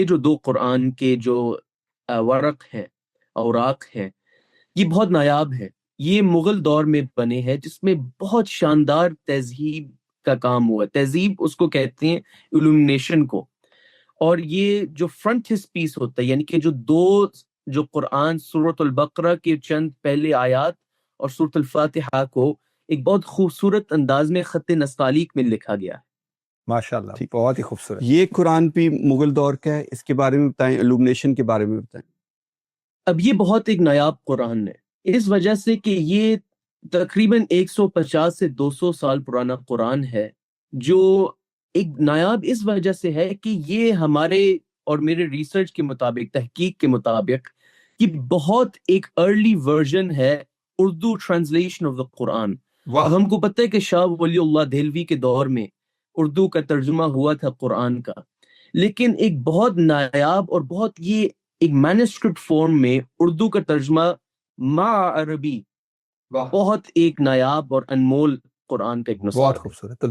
جو دو قرآن کے جو ورق ہیں، اوراق ہیں، یہ بہت نایاب ہے۔ یہ مغل دور میں بنے ہیں، جس میں بہت شاندار تہذیب کا کام ہوا. تہذیب اس کو کہتے ہیں illumination کو. اور یہ جو فرنٹ پیس ہوتا ہے یعنی کہ جو قرآن سورۃ البقرہ کے چند پہلے آیات اور سورۃ الفاتحہ کو ایک بہت خوبصورت انداز میں خط نستعلیق میں لکھا گیا. ماشاءاللہ بہت ہی خوبصورت. یہ قرآن بھی مغل دور کا ہے، اس کے بارے میں بتائیں، illumination کے بارے میں بتائیں. اب یہ بہت ایک نایاب قرآن ہے اس وجہ سے کہ یہ تقریباً 150 سے 200 سال پرانا قرآن ہے، جو ایک نایاب اس وجہ سے ہے کہ یہ ہمارے اور میرے ریسرچ کے مطابق، تحقیق کے مطابق، یہ بہت ایک ارلی ورژن ہے اردو ٹرانسلیشن آف دا قرآن. اب ہم کو پتہ ہے کہ شاہ ولی اللہ دہلوی کے دور میں اردو کا ترجمہ ہوا تھا قرآن کا، لیکن ایک بہت نایاب اور بہت یہ ایک مینuscript فارم میں اردو کا ترجمہ مع عربی بہت ایک نایاب اور انمول قرآن کا ایک نسخہ. بہت خوبصورت. تو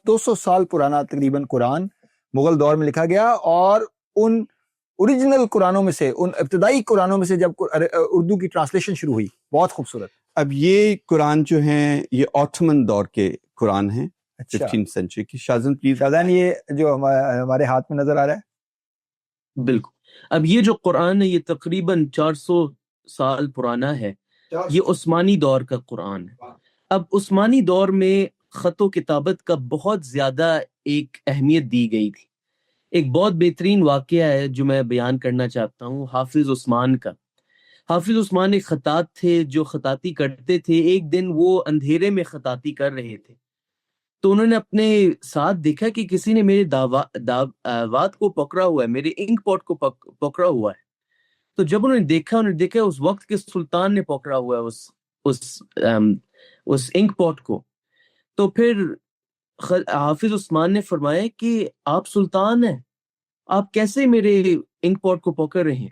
200 سال پرانا تقریباً قرآن مغل دور میں لکھا گیا، اور ان اوریجنل قرآنوں میں سے، ان ابتدائی قرآنوں میں سے جب اردو کی ٹرانسلیشن شروع ہوئی. بہت خوبصورت. اب یہ قرآن جو ہیں یہ آٹمن دور کے قرآن ہیں، اچھا 15th سینچری کی. شازن پلیز. شاہجہان، یہ جو ہمارے ہاتھ میں نظر آ رہا ہے، بالکل. اب یہ جو قرآن ہے یہ تقریباً 400 سال پرانا ہے. یہ عثمانی دور کا قرآن ہے. اب عثمانی دور میں خط و کتابت کا بہت زیادہ ایک اہمیت دی گئی تھی. ایک بہت بہترین واقعہ ہے جو میں بیان کرنا چاہتا ہوں حافظ عثمان کا. حافظ عثمان ایک خطاط تھے جو خطاطی کرتے تھے. ایک دن وہ اندھیرے میں خطاطی کر رہے تھے تو انہوں نے اپنے ساتھ دیکھا کہ کسی نے میرے دعوات کو پکڑا ہوا ہے، میرے انک پاٹ کو پکڑا ہوا ہے. تو جب انہوں نے دیکھا اس وقت کے سلطان نے پکڑا ہوا ہے اس انک پاٹ کو. تو پھر حافظ عثمان نے فرمایا کہ آپ سلطان ہیں، آپ کیسے میرے انک پاٹ کو پکڑ رہے ہیں؟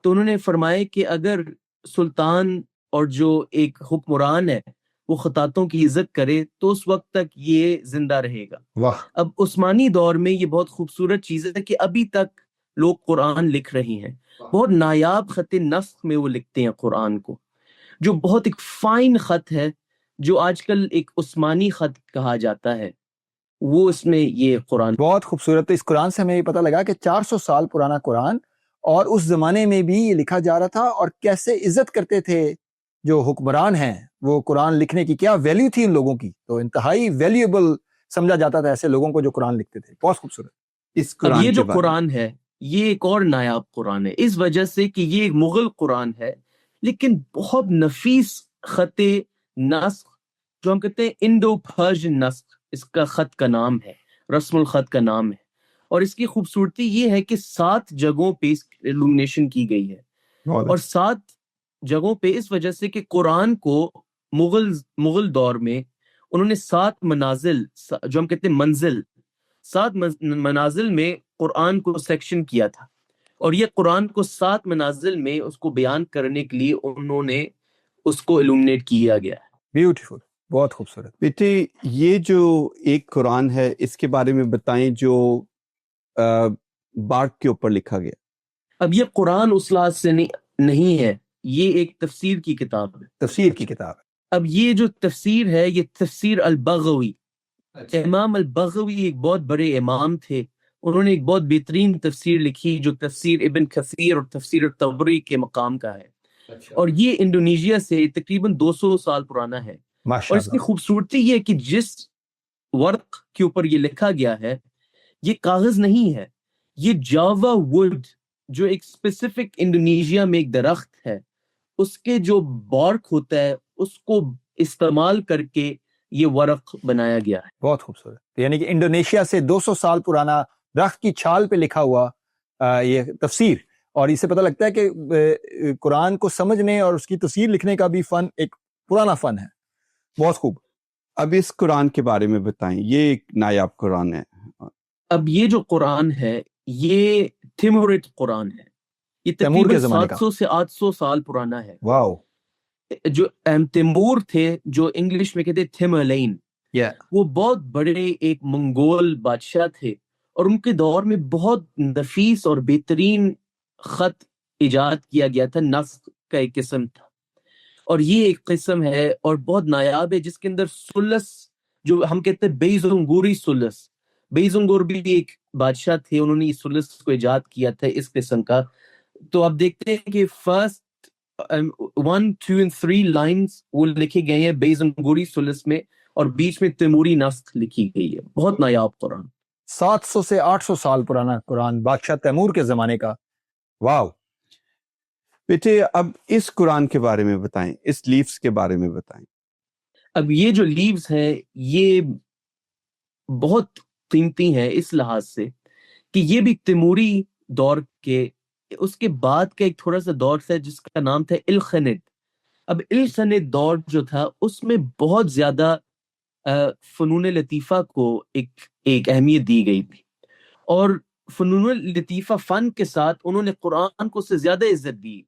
تو انہوں نے فرمایا کہ اگر سلطان اور جو ایک حکمران ہے وہ خطاطوں کی عزت کرے تو اس وقت تک یہ زندہ رہے گا. واہ. اب عثمانی دور میں یہ بہت خوبصورت چیز ہے کہ ابھی تک لوگ قرآن لکھ رہے ہیں. بہت نایاب خط نسخ میں وہ لکھتے ہیں قرآن کو، جو بہت ایک فائن خط ہے، جو آج کل ایک عثمانی خط کہا جاتا ہے. وہ اس میں یہ قرآن بہت خوبصورت. تو اس قرآن سے ہمیں یہ پتہ لگا کہ 400 سال پرانا قرآن، اور اس زمانے میں بھی یہ لکھا جا رہا تھا، اور کیسے عزت کرتے تھے جو حکمران ہیں. وہ قرآن لکھنے کی کیا ویلیو تھی ان لوگوں کی، تو انتہائی ویلیوبل سمجھا جاتا تھا ایسے لوگوں کو جو قرآن لکھتے تھے. بہت خوبصورت. اس اب قرآن یہ جو کے بارے میں قرآن ہے یہ ایک اور نایاب قرآن ہے اس وجہ سے کہ یہ ایک مغل قرآن ہے، لیکن بہت نفیس خط نسخ جو ہم کہتے ہیں انڈو پرشین نسخ اس کا خط کا نام ہے، رسم الخط کا نام ہے. اور اس کی خوبصورتی یہ ہے کہ 7 جگہوں پہ اس illumination کی گئی ہے. اور 7 جگہوں پہ اس وجہ سے کہ قرآن کو مغل دور میں انہوں نے 7 منازل جو ہم کہتے ہیں منزل، 7 منازل میں قرآن کو سیکشن کیا تھا، اور یہ قرآن کو 7 منازل میں اس کو بیان کرنے کے لیے انہوں نے اس کو illuminate کیا گیا ہے. بیوٹیفل. بہت خوبصورت. بیٹے یہ جو ایک قرآن ہے اس کے بارے میں بتائیں جو بارک کے اوپر لکھا گیا. اب یہ قرآن اس لحاظ سے نہیں ہے، یہ ایک تفسیر کی کتاب ہے. تفسیر کی کتاب ہے. اب یہ جو تفسیر ہے یہ تفسیر البغوی. امام البغوی ایک بہت بڑے امام تھے، انہوں نے ایک بہت بہترین تفسیر لکھی جو تفسیر ابن کثیر اور تفسیر الطبری کے مقام کا ہے. اور یہ انڈونیشیا سے تقریباً 200 سال پرانا ہے. اور اس کی خوبصورتی یہ ہے کہ جس ورق کے اوپر یہ لکھا گیا ہے یہ کاغذ نہیں ہے، یہ جاوا ووڈ جو ایک اسپیسیفک انڈونیشیا میں ایک درخت ہے اس کے جو بارک ہوتا ہے اس کو استعمال کر کے یہ ورق بنایا گیا ہے. بہت خوبصورت. یعنی کہ انڈونیشیا سے 200 سال پرانا درخت کی چھال پہ لکھا ہوا یہ تفسیر، اور اس سے پتہ لگتا ہے کہ قرآن کو سمجھنے اور اس کی تفسیر لکھنے کا بھی فن ایک پرانا فن ہے. بہت خوب. اب اس قرآن کے بارے میں بتائیں، یہ ایک نایاب قرآن ہے. اب یہ جو قرآن ہے یہ تیمورٹ قرآن ہے، یہ تقریباً 700 سے 800 سال پرانا ہے. واو. جو تیمور تھے جو انگلش میں کہتے تیمورلین، وہ بہت بڑے ایک منگول بادشاہ تھے، اور ان کے دور میں بہت نفیس اور بہترین خط ایجاد کیا گیا تھا، نسخ کا ایک قسم تھا. اور یہ ایک قسم ہے اور بہت نایاب ہے جس کے اندر ثلث جو ہم کہتے ہیں بیزنگوری سلس. بیزنگور بھی ایک بادشاہ تھے, انہوں نے اس سلس کو ایجاد کیا تھا اس قسم کا. تو آپ دیکھتے ہیں کہ فرسٹ 1, 2 and 3 لائنز وہ لکھے گئے ہیں بیزنگوری سلس میں, اور بیچ میں تیموری نسخ لکھی گئی ہے. بہت نایاب قرآن. 700 سے 800 سال پرانا قرآن, بادشاہ تیمور کے زمانے کا. واو. بیٹے اب اس قرآن کے بارے میں بتائیں, اس لیفز کے بارے میں بتائیں. اب یہ جو لیوز ہیں یہ بہت قیمتی ہیں اس لحاظ سے کہ یہ بھی تیموری دور کے اس کے بعد کا ایک تھوڑا سا دور تھا جس کا نام تھا الخند. اب الخند دور جو تھا اس میں بہت زیادہ فنون لطیفہ کو ایک اہمیت دی گئی تھی, اور فنون لطیفہ فن کے ساتھ انہوں نے قرآن کو سے زیادہ عزت دی.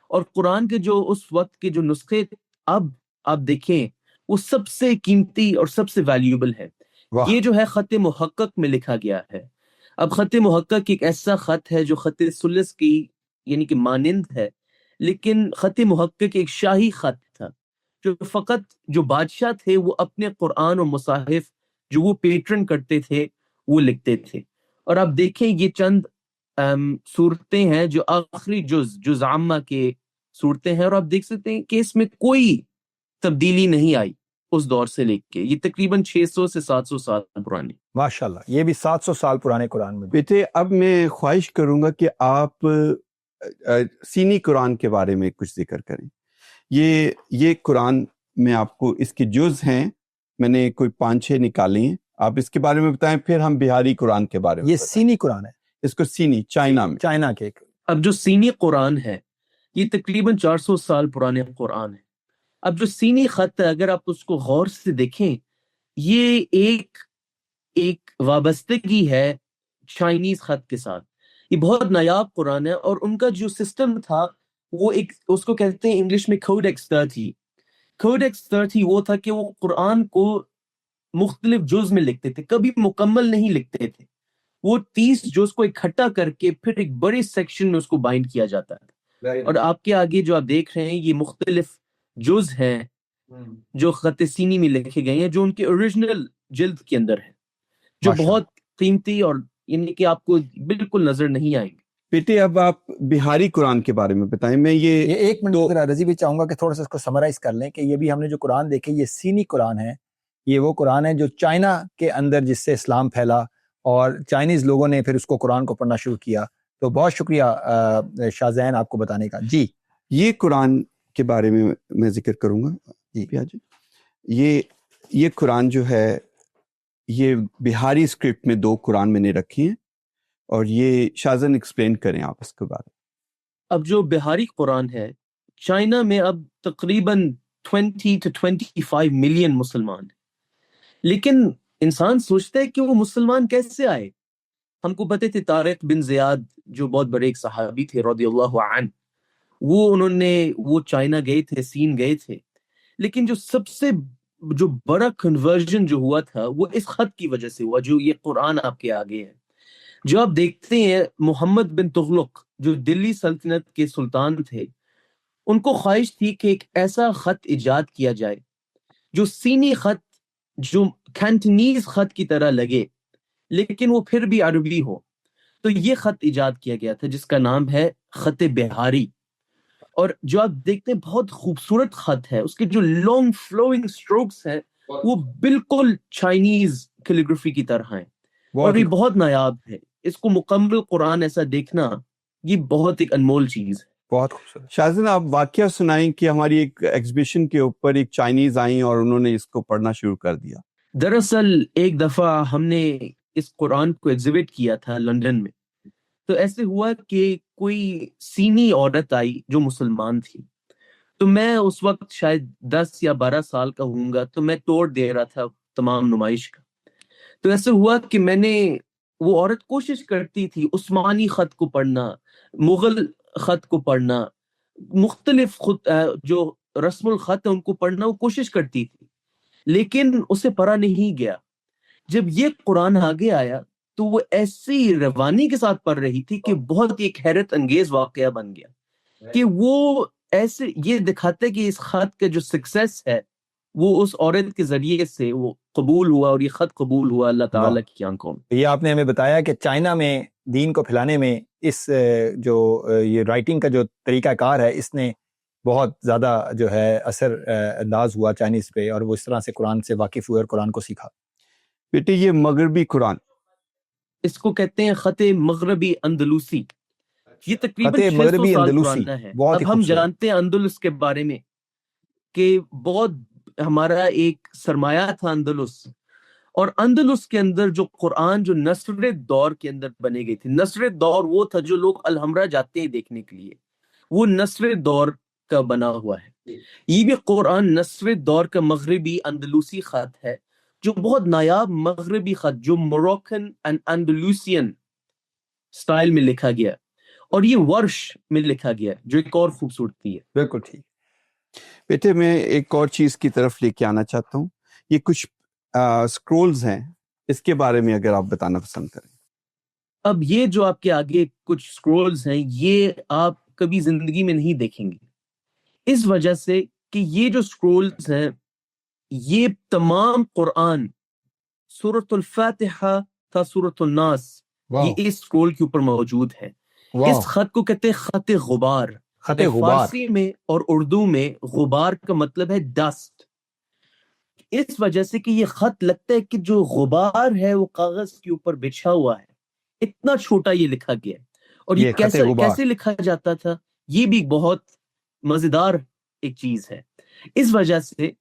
اور قرآن کے جو اس وقت کے جو نسخے اب آپ دیکھیں وہ سب سے قیمتی اور سب سے ویلیوبل ہے. واہ. یہ جو ہے خط محقق میں لکھا گیا ہے. اب خط محقق ایک ایسا خط ہے جو خط ثلث کی یعنی کہ مانند ہے, لیکن خط محقق ایک شاہی خط تھا جو فقط جو بادشاہ تھے وہ اپنے قرآن و مصاحف جو وہ پیٹرن کرتے تھے وہ لکھتے تھے. اور آپ دیکھیں یہ چند صورتیں ہیں جو آخری جز عامہ کے صورتیں ہیں, اور آپ دیکھ سکتے ہیں کہ اس میں کوئی تبدیلی نہیں آئی اس دور سے لے کے. یہ تقریباً 600 سے 700 سال پرانی. ماشاءاللہ, یہ بھی 700 سال پرانے قرآن میں. بیٹے اب میں خواہش کروں گا کہ آپ سینی قرآن کے بارے میں کچھ ذکر کریں. یہ قرآن میں آپ کو اس کے جز ہیں, میں نے کوئی 5-6 نکالے ہیں, آپ اس کے بارے میں بتائیں, پھر ہم بہاری قرآن کے بارے میں. یہ سینی قرآن ہے, اس کو سینی چائنا میں, چائنا کے. اب جو سینی قرآن ہے یہ تقریباً 400 سال پرانے قرآن ہے. اب جو سینی خط ہے اگر آپ اس کو غور سے دیکھیں یہ ایک وابستگی ہے چائنیز خط کے ساتھ. یہ بہت نایاب قرآن ہے, اور ان کا جو سسٹم تھا وہ اس کو کہتے ہیں انگلش میں کوڈیکس 30. کوڈیکس 30 وہ تھا کہ وہ قرآن کو مختلف جز میں لکھتے تھے, کبھی مکمل نہیں لکھتے تھے. وہ 30 جز کو اکٹھا کر کے پھر ایک بڑے سیکشن میں اس کو بائنڈ کیا جاتا ہے. اور آپ کے آگے جو آپ دیکھ رہے ہیں یہ مختلف جز ہیں جو خط سینی میں لکھے گئے ہیں جو ان کے اوریجنل جلد کے اندر ہے, جو بہت قیمتی اور یعنی کہ آپ کو بالکل نظر نہیں آئیں گے. بیٹے اب آپ بہاری قرآن کے بارے میں بتائیں. میں یہ 1 منٹ رضی بھی چاہوں گا کہ تھوڑا سا اس کو سمرائز کر لیں کہ یہ بھی ہم نے جو قرآن دیکھے یہ سینی قرآن ہے. یہ وہ قرآن ہے جو چائنا کے اندر جس سے اسلام پھیلا اور چائنیز لوگوں نے پھر اس کو قرآن کو پڑھنا شروع کیا. تو بہت شکریہ شاہ زین آپ کو بتانے کا. جی یہ قرآن کے بارے میں ذکر کروں گا. جی یہ قرآن جو ہے یہ بہاری اسکرپٹ میں 2 قرآن میں نے رکھی ہیں, اور یہ شاہزن ایکسپلین کریں آپ اس کے بارے. اب جو بہاری قرآن ہے چائنا میں اب تقریباً 20 to 25 ملین مسلمان ہیں, لیکن انسان سوچتا ہے کہ وہ مسلمان کیسے آئے. ہم کو پتہ تھے طارق بن زیاد جو بہت بڑے ایک صحابی تھے رضی اللہ عنہ, وہ چائنا گئے تھے, سین گئے تھے, لیکن جو سب سے جو بڑا کنورژن جو ہوا تھا وہ اس خط کی وجہ سے ہوا جو یہ قرآن آپ کے آگے ہے. جو آپ دیکھتے ہیں محمد بن تغلق جو دلی سلطنت کے سلطان تھے, ان کو خواہش تھی کہ ایک ایسا خط ایجاد کیا جائے جو سینی خط جو کینٹنیز خط کی طرح لگے لیکن وہ پھر بھی عربی ہو. تو یہ خط ایجاد کیا گیا تھا جس کا نام ہے خط بہاری. اور جو آپ دیکھتے ہیں بہت خوبصورت خط ہے, اس کے جو لانگ فلوئنگ سٹروکس ہیں وہ بالکل چائنیز کیلیگرافی کی طرح ہیں, اور یہ بہت نایاب ہے. اس کو مکمل قرآن ایسا دیکھنا یہ بہت ایک انمول چیز ہے. بہت خوبصورت. شاہزن آپ واقعہ سنائیں کہ ہماری ایک ایگزیبیشن کے اوپر ایک چائنیز آئیں اور انہوں نے اس کو پڑھنا شروع کر دیا. دراصل ایک دفعہ ہم نے اس قرآن کو ایگزیبٹ کیا تھا لندن میں, تو ایسے ہوا کہ کوئی سینی عورت آئی جو مسلمان تھی. تو میں اس وقت شاید 10 یا 12 سال کا ہوں گا, تو میں ٹور دے رہا تھا تمام نمائش کا. تو ایسے ہوا کہ میں نے وہ عورت کوشش کرتی تھی عثمانی خط کو پڑھنا, مغل خط کو پڑھنا, مختلف جو رسم الخط ہے ان کو پڑھنا وہ کوشش کرتی تھی, لیکن اسے پڑھا نہیں گیا. جب یہ قرآن آگے آیا تو وہ ایسی روانی کے ساتھ پڑھ رہی تھی کہ بہت ایک حیرت انگیز واقعہ بن گیا کہ وہ ایسے یہ دکھاتے کہ اس خط کا جو سکسیس ہے وہ اس عورت کے ذریعے سے وہ قبول ہوا اور یہ خط قبول ہوا اللہ تعالیٰ کی آنکھوں میں۔ یہ آپ نے ہمیں بتایا کہ چائنا میں دین کو پھیلانے میں اس جو یہ رائٹنگ کا جو طریقہ کار ہے اس نے بہت زیادہ جو ہے اثر انداز ہوا چائنیز پہ، اور وہ اس طرح سے قرآن سے واقف ہوئے اور قرآن کو سیکھا۔ بیٹے یہ مغربی قرآن، اس کو کہتے ہیں خط مغربی اندلوسی، یہ تقریباً خط 600 مغربی سال اندلوسی، پرانا ہے۔ بہت ہی اب ہم خوبصورت۔ جانتے ہیں اندلس کے بارے میں کہ بہت ہمارا ایک سرمایہ تھا اندلس، اور اندلس کے اندر جو قرآن جو نصر دور کے اندر بنے گئی تھی، نصر دور وہ تھا جو لوگ الحمرا جاتے ہیں دیکھنے کے لیے، وہ نصر دور کا بنا ہوا ہے۔ یہ بھی قرآن نصر دور کا مغربی اندلوسی خط ہے، جو بہت نایاب مغربی خط جو موروکن اینڈ انڈلوسین سٹائل میں لکھا گیا، اور یہ ورش میں لکھا گیا، جو ایک اور خوبصورتی ہے۔ بالکل ٹھیک۔ بیٹے میں ایک اور چیز کی طرف لے کے آنا چاہتا ہوں، یہ کچھ سکرولز ہیں، اس کے بارے میں اگر آپ بتانا پسند کریں۔ اب یہ جو آپ کے آگے کچھ سکرولز ہیں، یہ آپ کبھی زندگی میں نہیں دیکھیں گے، اس وجہ سے کہ یہ جو سکرولز ہیں یہ تمام قرآن سورۃ الفاتحہ تا سورۃ الناس یہ اس سکرول کے اوپر موجود ہے۔ اس خط کو کہتے ہیں خط غبار۔ خط غبار، فارسی میں اور اردو میں غبار کا مطلب ہے ڈسٹ، اس وجہ سے کہ یہ خط لگتا ہے کہ جو غبار ہے وہ کاغذ کے اوپر بچھا ہوا ہے، اتنا چھوٹا یہ لکھا گیا ہے۔ اور یہ کیسے لکھا جاتا تھا، یہ بھی بہت مزیدار ایک چیز ہے، اس وجہ سے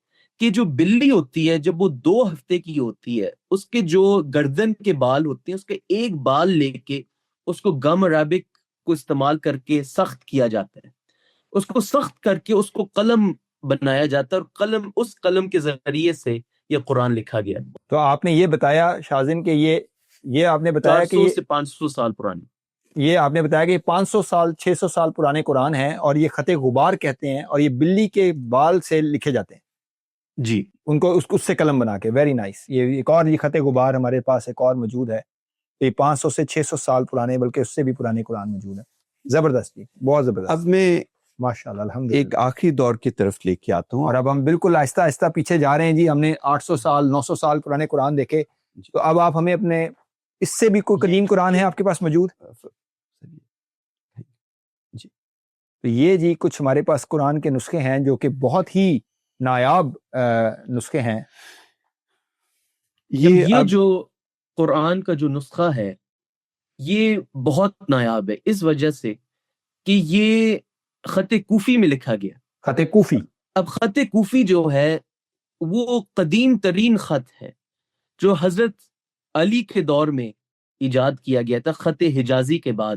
کہ جو بلی ہوتی ہے جب وہ 2 ہفتے کی ہوتی ہے، اس کے جو گردن کے بال ہوتے ہیں اس کے ایک بال لے کے اس کو گم عربک کو استعمال کر کے سخت کیا جاتا ہے، اس کو سخت کر کے اس کو قلم بنایا جاتا ہے، اور اس قلم کے ذریعے سے یہ قرآن لکھا گیا۔ تو آپ نے یہ بتایا شاذن کہ یہ آپ نے بتایا کہ 400 سے 500 سال پرانی، یہ آپ نے بتایا کہ 500 سال 600 سال پرانے قرآن ہیں، اور یہ خط غبار کہتے ہیں، اور یہ بلی کے بال سے لکھے جاتے ہیں جی، ان کو اس سے قلم بنا کے۔ Very nice. یہ ایک اور یہ خط غبار ہمارے پاس ایک اور موجود ہے، یہ 500 سے 600 سال پرانے بلکہ اس سے بھی پرانے قرآن موجود ہیں۔ زبردست جی، بہت زبردست۔ اب میں ماشاءاللہ الحمدللہ ایک آخری دور کی طرف لے کے آتا ہوں، اور اب ہم بالکل آہستہ آہستہ پیچھے جا رہے ہیں جی۔ ہم نے 800 سال 900 سال پرانے قرآن دیکھے، تو اب آپ ہمیں اپنے اس سے بھی کوئی قدیم قرآن ہے آپ کے پاس موجود؟ جی، تو یہ جی کچھ ہمارے پاس قرآن کے نسخے ہیں جو کہ بہت ہی نایاب نسخے ہیں۔ یہ جو قرآن کا جو نسخہ ہے یہ بہت نایاب ہے، اس وجہ سے کہ یہ خط کوفی میں لکھا گیا۔ خط کوفی، اب خط کوفی جو ہے وہ قدیم ترین خط ہے جو حضرت علی کے دور میں ایجاد کیا گیا تھا، خط حجازی کے بعد۔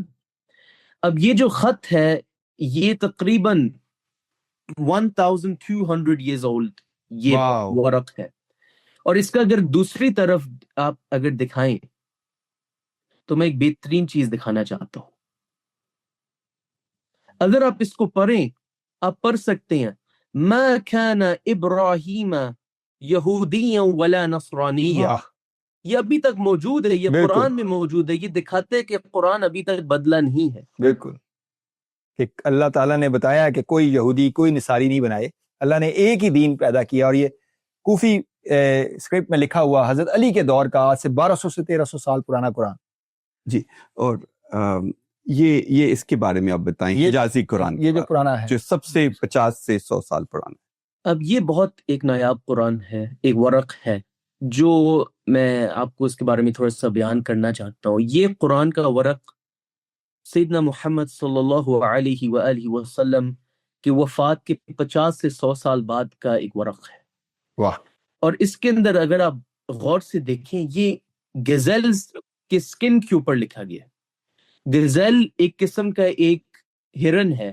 اب یہ جو خط ہے یہ تقریباً 1200 years old یہ ورق ہے، اور اس کا اگر دوسری طرف آپ اگر دکھائیں تو میں ایک بہترین چیز دکھانا چاہتا ہوں۔ اگر آپ اس کو پڑھیں، آپ پڑھ سکتے ہیں ما كان ابراہیم یہودیا ولا نصرانیا، یہ ابھی تک موجود ہے، یہ قرآن میں موجود ہے، یہ دکھاتے ہیں کہ قرآن ابھی تک بدلا نہیں ہے۔ بالکل، کہ اللہ تعالیٰ نے بتایا کہ کوئی یہودی کوئی نصاری نہیں بنائے، اللہ نے ایک ہی دین پیدا کیا، اور یہ کوفی اسکرپٹ میں لکھا ہوا حضرت علی کے دور کا، آج سے 1200 سے 1300 سال پرانا قرآن۔ جی، اور یہ اس کے بارے میں آپ بتائیں، حجازی قرآن یہ جو پرانا ہے جو سب سے 50 سے 100 سال پرانا۔ اب یہ بہت ایک نایاب قرآن ہے، ایک ورق ہے جو میں آپ کو اس کے بارے میں تھوڑا سا بیان کرنا چاہتا ہوں۔ یہ قرآن کا ورق سیدنا محمد صلی اللہ علیہ وآلہ وسلم کی وفات کے 50 سے 100 سال بعد کا ایک ورق ہے۔ واہ! اور اس کے اندر اگر آپ غور سے دیکھیں، یہ گزیلز کے سکن کے اوپر لکھا گیا ہے۔ گزیل ایک قسم کا ایک ہرن ہے،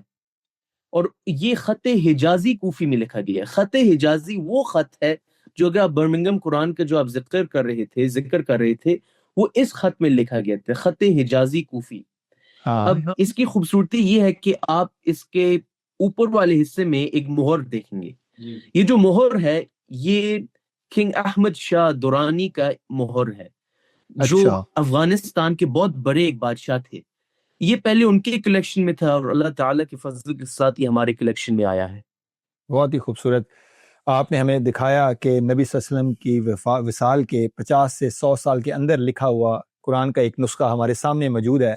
اور یہ خط حجازی کوفی میں لکھا گیا ہے۔ خط حجازی وہ خط ہے جو اگر آپ برمنگم قرآن کا جو آپ ذکر کر رہے تھے وہ اس خط میں لکھا گیا تھا، خط حجازی کوفی۔ اب اس کی خوبصورتی یہ ہے کہ آپ اس کے اوپر والے حصے میں ایک مہر دیکھیں گے، یہ جو مہر ہے یہ کنگ احمد شاہ درانی کا مہر ہے، جو افغانستان کے بہت بڑے ایک بادشاہ تھے۔ یہ پہلے ان کے کلیکشن میں تھا، اور اللہ تعالیٰ کے فضل کے ساتھ یہ ہمارے کلیکشن میں آیا ہے۔ بہت ہی خوبصورت۔ آپ نے ہمیں دکھایا کہ نبی صلی اللہ علیہ وسلم کی وصال کے 50 سے 100 سال کے اندر لکھا ہوا قرآن کا ایک نسخہ ہمارے سامنے موجود ہے۔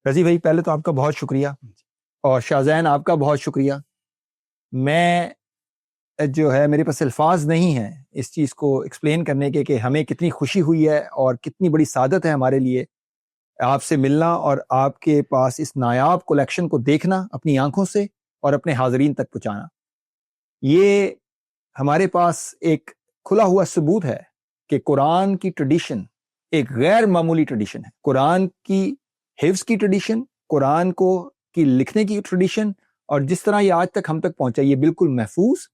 رضی بھائی پہلے تو آپ کا بہت شکریہ، اور شاہزین آپ کا بہت شکریہ۔ میں جو ہے میرے پاس الفاظ نہیں ہیں اس چیز کو ایکسپلین کرنے کے کہ ہمیں کتنی خوشی ہوئی ہے اور کتنی بڑی سعادت ہے ہمارے لیے آپ سے ملنا اور آپ کے پاس اس نایاب کلیکشن کو دیکھنا اپنی آنکھوں سے اور اپنے حاضرین تک پہنچانا۔ یہ ہمارے پاس ایک کھلا ہوا ثبوت ہے کہ قرآن کی ٹریڈیشن ایک غیر معمولی ٹریڈیشن ہے۔ قرآن کی حفظ کی ٹریڈیشن، قرآن کو کی لکھنے کی ٹریڈیشن، اور جس طرح یہ آج تک ہم تک پہنچا یہ بالکل محفوظ۔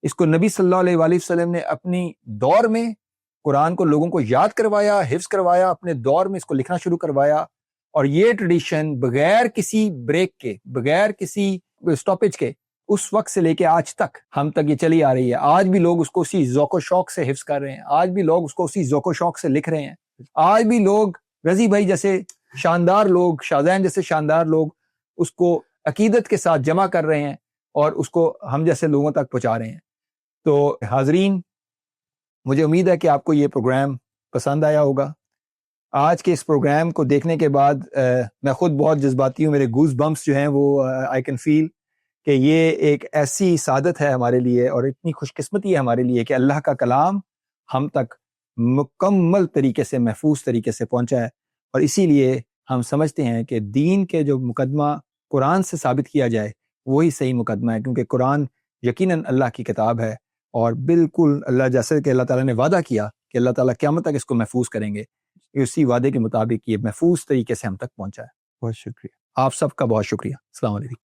اس کو نبی صلی اللہ علیہ وآلہ وسلم نے اپنی دور میں قرآن کو لوگوں کو یاد کروایا، حفظ کروایا، اپنے دور میں اس کو لکھنا شروع کروایا، اور یہ ٹریڈیشن بغیر کسی بریک کے، بغیر کسی سٹاپیج کے اس وقت سے لے کے آج تک ہم تک یہ چلی آ رہی ہے۔ آج بھی لوگ اس کو اسی ذوق و شوق سے حفظ کر رہے ہیں، آج بھی لوگ اس کو اسی ذوق و شوق سے لکھ رہے ہیں، آج بھی لوگ رضی بھائی جیسے شاندار لوگ، شاہزین جیسے شاندار لوگ اس کو عقیدت کے ساتھ جمع کر رہے ہیں اور اس کو ہم جیسے لوگوں تک پہنچا رہے ہیں۔ تو حاضرین، مجھے امید ہے کہ آپ کو یہ پروگرام پسند آیا ہوگا۔ آج کے اس پروگرام کو دیکھنے کے بعد میں خود بہت جذباتی ہوں، میرے گوز بمپس جو ہیں وہ آئی کین فیل کہ یہ ایک ایسی سعادت ہے ہمارے لیے اور اتنی خوش قسمتی ہے ہمارے لیے کہ اللہ کا کلام ہم تک مکمل طریقے سے، محفوظ طریقے سے پہنچا ہے، اور اسی لیے ہم سمجھتے ہیں کہ دین کے جو مقدمہ قرآن سے ثابت کیا جائے وہی صحیح مقدمہ ہے، کیونکہ قرآن یقیناً اللہ کی کتاب ہے، اور بالکل اللہ جیسے کہ اللہ تعالیٰ نے وعدہ کیا کہ اللہ تعالیٰ قیامت تک اس کو محفوظ کریں گے، اسی وعدے کے مطابق یہ محفوظ طریقے سے ہم تک پہنچا ہے۔ بہت شکریہ، آپ سب کا بہت شکریہ۔ السلام علیکم۔